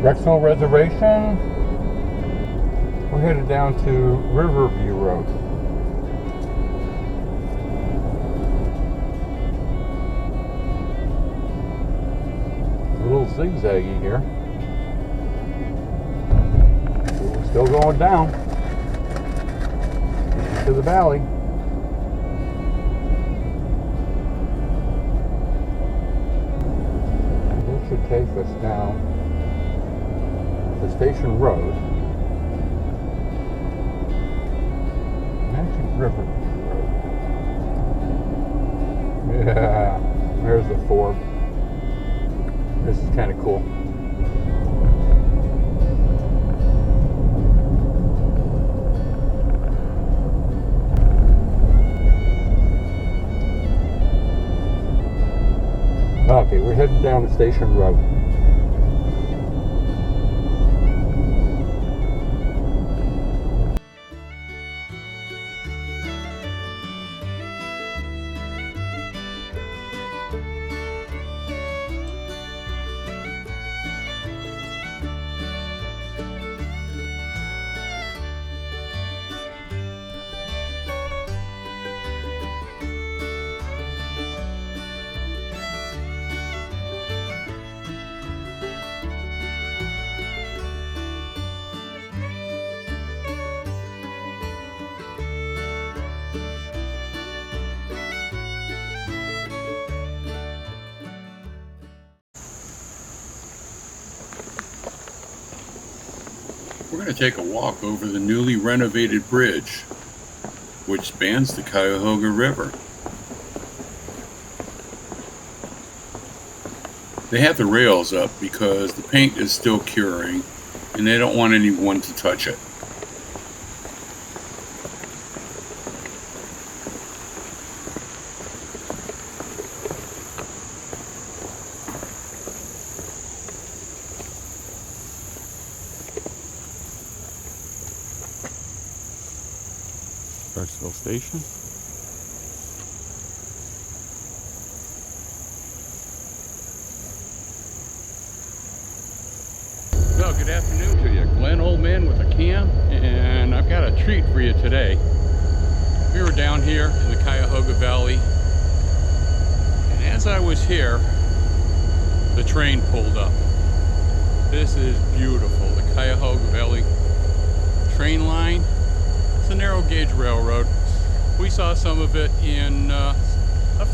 Drexel Reservation. We're headed down to Riverview Road. A little zigzaggy here. We're still going down into the valley. This should take us down the Station Road. Riverview Road. Yeah, there's the Ford. This is kind of cool. Okay, we're heading down the Station Road. We're going to take a walk over the newly renovated bridge, which spans the Cuyahoga River. They have the rails up because the paint is still curing and they don't want anyone to touch it. Drexel Station. Well, good afternoon to you. Glenn, old man with a cam, and I've got a treat for you today. We were down here in the Cuyahoga Valley, and as I was here, the train pulled up. This is beautiful. The Cuyahoga Valley train line. It's a narrow gauge railroad. We saw some of it in a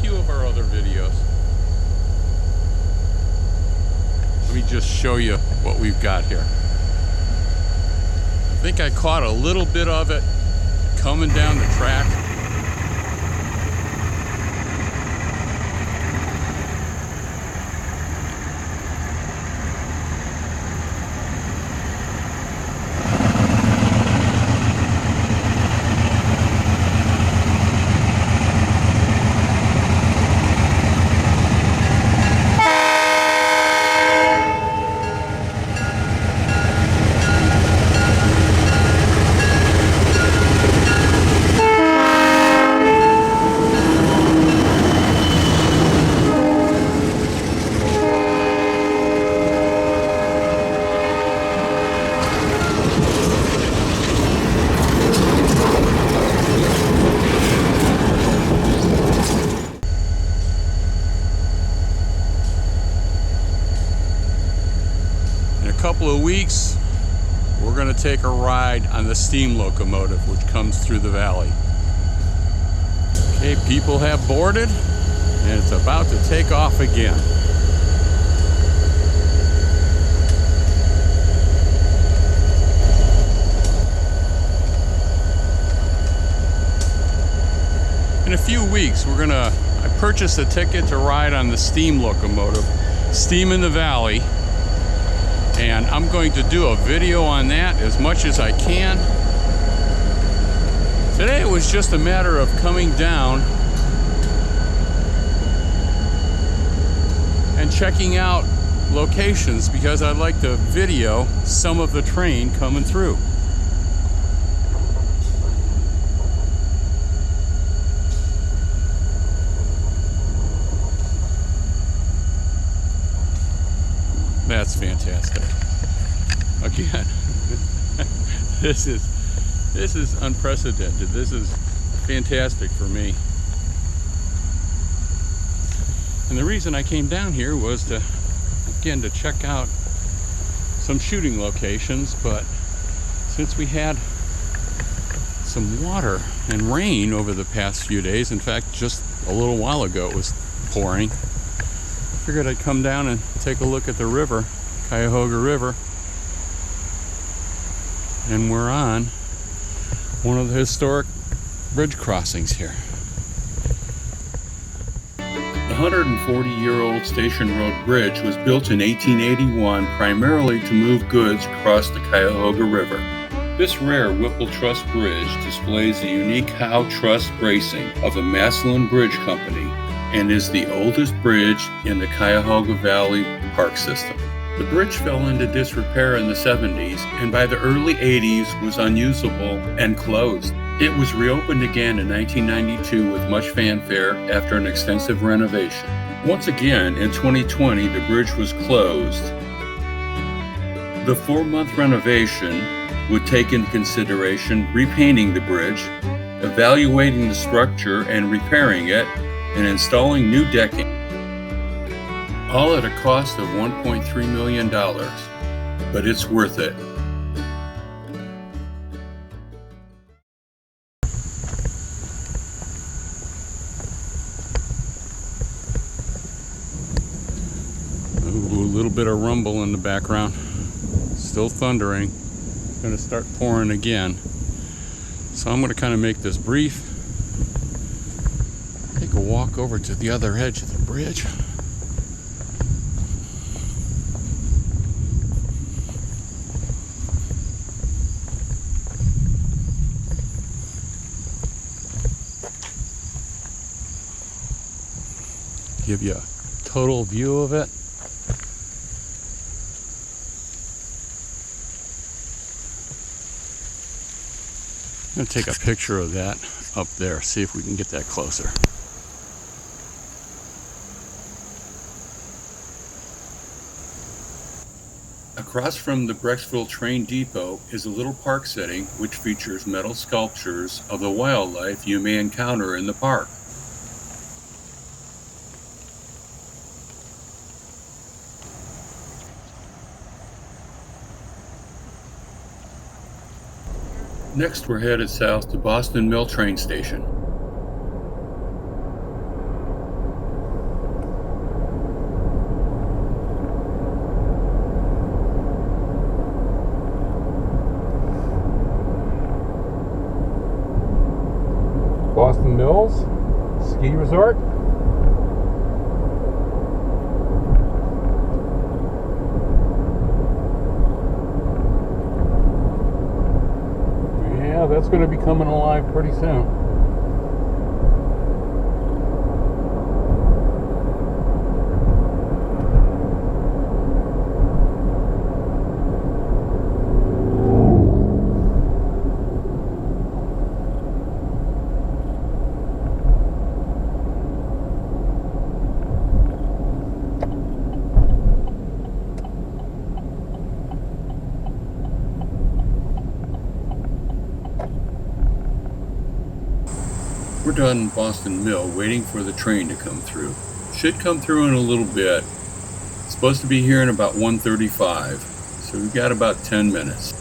few of our other videos. Let me just show you what we've got here. I think I caught a little bit of it coming down the track. Couple of weeks, we're going to take a ride on the steam locomotive which comes through the valley. Okay, people have boarded and it's about to take off again. In a few weeks, I purchased a ticket to ride on the steam locomotive, Steam in the Valley. And I'm going to do a video on that as much as I can. Today it was just a matter of coming down and checking out locations because I'd like to video some of the train coming through. That's fantastic. This is unprecedented. This is fantastic for me. And the reason I came down here was to check out some shooting locations, but since we had some water and rain over the past few days, in fact just a little while ago it was pouring, I figured I'd come down and take a look at the river, Cuyahoga River. And we're on one of the historic bridge crossings here. The 140-year-old Station Road Bridge was built in 1881 primarily to move goods across the Cuyahoga River. This rare Wipple Truss Bridge displays the unique Howe truss bracing of the Massillon Bridge Company and is the oldest bridge in the Cuyahoga Valley Park system. The bridge fell into disrepair in the 70s and by the early 80s was unusable and closed. It was reopened again in 1992 with much fanfare after an extensive renovation. Once again, in 2020, the bridge was closed. The 4-month renovation would take into consideration repainting the bridge, evaluating the structure and repairing it, and installing new decking, all at a cost of $1.3 million, but it's worth it. Ooh, a little bit of rumble in the background, still thundering. It's going to start pouring again, so I'm going to kind of make this brief. Take a walk over to the other edge of the bridge. Give you a total view of it. I'm going to take a picture of that up there, see if we can get that closer. Across from the Brecksville Train Depot is a little park setting which features metal sculptures of the wildlife you may encounter in the park. Next, we're headed south to Boston Mill train station. Boston Mills Ski Resort. Yeah, that's going to be coming alive pretty soon. We're done in Boston Mill waiting for the train to come through. Should come through in a little bit. It's supposed to be here in about 1:35, so we've got about 10 minutes.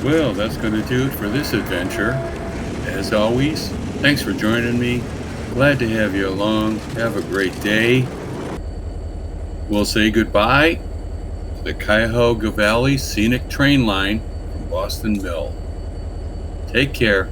Well, that's going to do it for this adventure. As always, thanks for joining me. Glad to have you along. Have a great day. We'll say goodbye to the Cuyahoga Valley Scenic Train Line from Boston Mill. Take care.